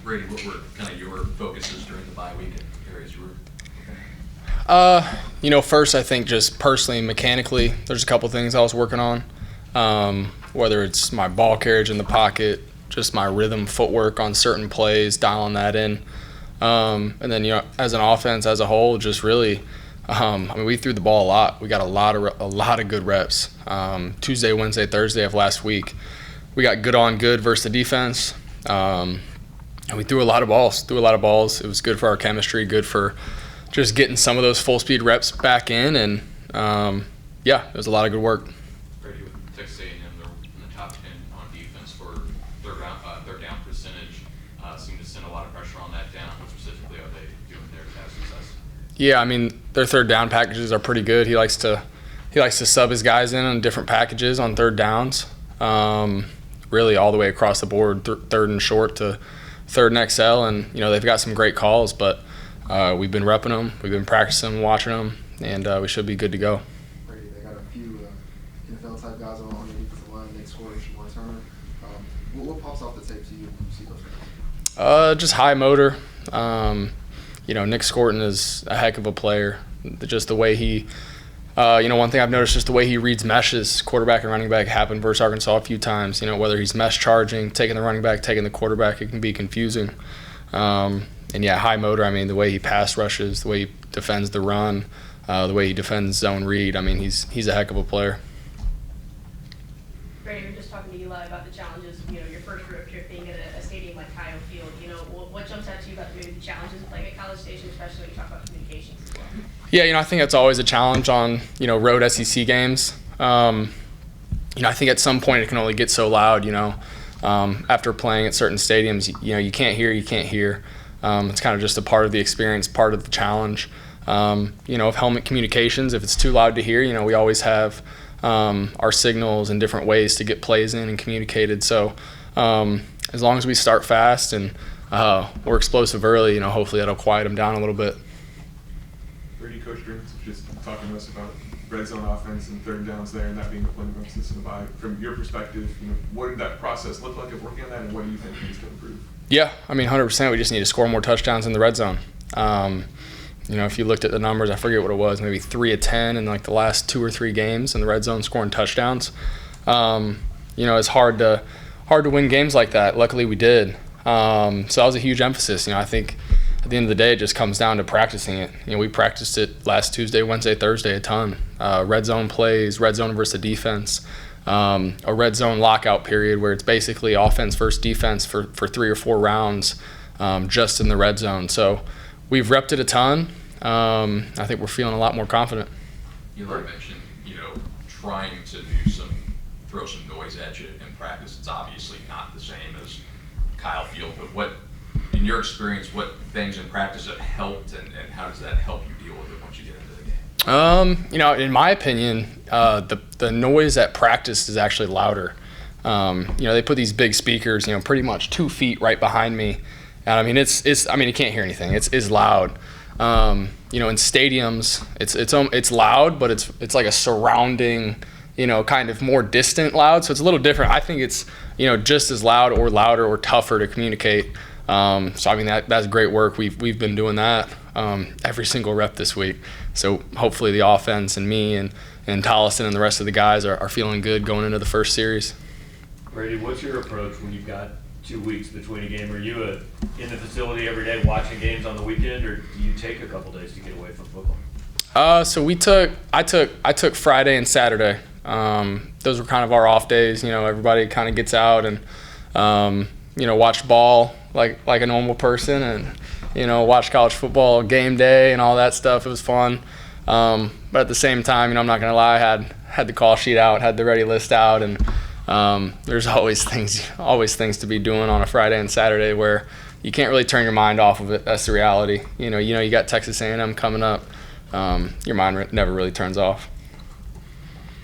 Brady, what were kind of your focuses during the bye week and areas you were? First I think just personally, mechanically, there's a couple things I was working on. Whether it's my ball carriage in the pocket, just my rhythm footwork on certain plays, dialing that in. And then, as an offense as a whole, just really, we threw the ball a lot. We got a lot of good reps. Tuesday, Wednesday, Thursday of last week, we got good on good versus the defense. And we threw a lot of balls. It was good for our chemistry, good for just getting some of those full speed reps back in. And it was a lot of good work. Brady, with Texas A&M, they're in the top 10 on defense for third down percentage. Seem to send a lot of pressure on that down. What specifically are they doing there to have success? Yeah, their third down packages are pretty good. He likes to sub his guys in on different packages on third downs. Really all the way across the board, third and short to third and XL, and they've got some great calls, but we've been repping them, we've been practicing them, watching them, and we should be good to go. Brady, they got a few NFL type guys on the defensive line. Nick Scorer, Shamar Turner. What pops off the tape to you when you see those guys? Just high motor. Nick Scorton is a heck of a player. Just the way he, one thing I've noticed, just the way he reads meshes, quarterback and running back, happened versus Arkansas a few times. Whether he's mesh charging, taking the running back, taking the quarterback, it can be confusing. High motor. The way he pass rushes, the way he defends the run, the way he defends zone read. He's a heck of a player. Brady, we were just talking to Eli about the challenges of, your first road trip being at a stadium like Kyle Field. What jumps out to you about maybe the challenges of playing at College Station, especially when you talk about communications as well? Yeah, I think that's always a challenge on, road SEC games. I think at some point it can only get so loud, after playing at certain stadiums, you can't hear. It's kind of just a part of the experience, part of the challenge. If helmet communications, if it's too loud to hear, we always have our signals and different ways to get plays in and communicated. So as long as we start fast and we're explosive early, hopefully that'll quiet them down a little bit. Brady, Coach Green just talking to us about red zone offense and third downs there, and that being a point of emphasis in the bye. From your perspective, what did that process look like of working on that, and what do you think needs to improve? Yeah, 100%. We just need to score more touchdowns in the red zone. If you looked at the numbers, I forget what it was, maybe 3 of 10 in like the last 2 or 3 games in the red zone scoring touchdowns. It's hard to win games like that. Luckily, we did. So that was a huge emphasis. I think at the end of the day, it just comes down to practicing it. We practiced it last Tuesday, Wednesday, Thursday a ton. Red zone plays, red zone versus the defense, a red zone lockout period where it's basically offense versus defense for 3 or 4 rounds just in the red zone. So we've repped it a ton. I think we're feeling a lot more confident. You mentioned, trying to throw some noise at you in practice. It's obviously not the same as Kyle Field, but what, in your experience, what things in practice have helped, and how does that help you deal with it once you get into the game? In my opinion, the noise at practice is actually louder. They put these big speakers, pretty much 2 feet right behind me, and you can't hear anything. It's loud. In stadiums, it's loud, but it's like a surrounding, kind of more distant loud. So it's a little different. I think it's, just as loud or louder or tougher to communicate. That's great work. We've been doing that every single rep this week. So hopefully the offense and me and Tollison and the rest of the guys are feeling good going into the first series. Brady, what's your approach when you've got 2 weeks between a game? Are you in the facility every day watching games on the weekend, or do you take a couple days to get away from football? So I took Friday and Saturday. Those were kind of our off days. Everybody kind of gets out and watch ball like a normal person, and watch college football game day and all that stuff. It was fun. But at the same time, I'm not gonna lie, I had the call sheet out, had the ready list out, and there's always things to be doing on a Friday and Saturday where you can't really turn your mind off of it. That's the reality. You got Texas A&M coming up. Your mind never really turns off.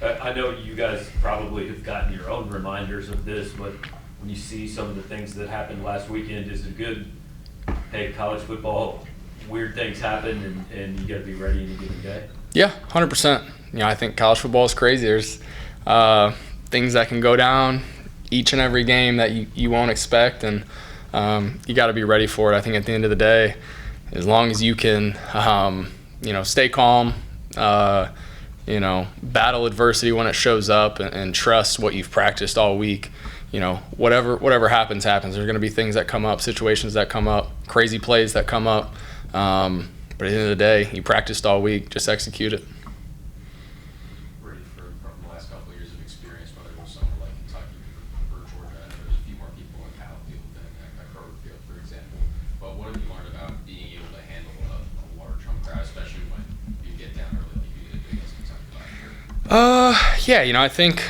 I know you guys probably have gotten your own reminders of this, but when you see some of the things that happened last weekend, is it good? Hey, college football, weird things happen, and you got to be ready in a given day. Yeah, 100%. I think college football is crazy. There's things that can go down each and every game that you won't expect, and you got to be ready for it. I think at the end of the day, as long as you can, stay calm, battle adversity when it shows up, and trust what you've practiced all week. Whatever happens. There's going to be things that come up, situations that come up, crazy plays that come up. But at the end of the day, you practiced all week. Just execute it. Brady, from the last couple of years of experience, whether it was somewhere like Kentucky or Georgia, I know there's a few more people in Kyle Field than at Kroger Field, for example. But what have you learned about being able to handle a large home crowd, especially when you get down early like you did against Kentucky last year? I think,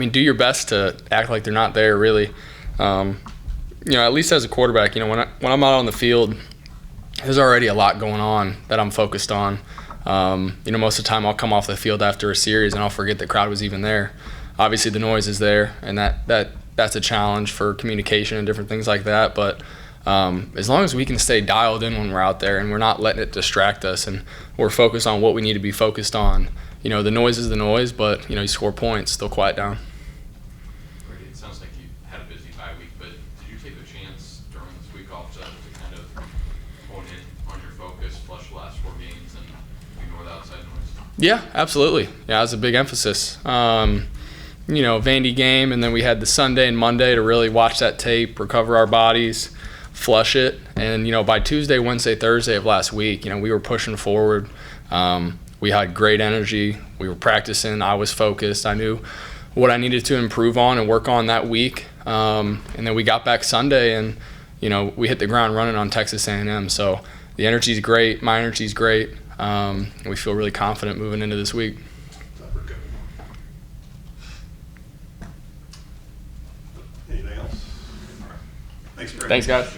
do your best to act like they're not there, really. At least as a quarterback, when I'm out on the field, there's already a lot going on that I'm focused on. Most of the time I'll come off the field after a series and I'll forget the crowd was even there. Obviously the noise is there, and that's a challenge for communication and different things like that. But as long as we can stay dialed in when we're out there and we're not letting it distract us and we're focused on what we need to be focused on, the noise is the noise, but you score points, they'll quiet down. Brady, it sounds like you had a busy bye week, but did you take a chance during this week off to kind of hone in on your focus, flush the last 4 games, and ignore the outside noise? Yeah, absolutely. Yeah, that was a big emphasis. Vandy game, and then we had the Sunday and Monday to really watch that tape, recover our bodies, flush it. And, by Tuesday, Wednesday, Thursday of last week, we were pushing forward. We had great energy. We were practicing. I was focused. I knew what I needed to improve on and work on that week. And then we got back Sunday, and, we hit the ground running on Texas A&M. So the energy's great. My energy's great. And we feel really confident moving into this week. Anything else? All right. Thanks, Brady. Thanks, guys.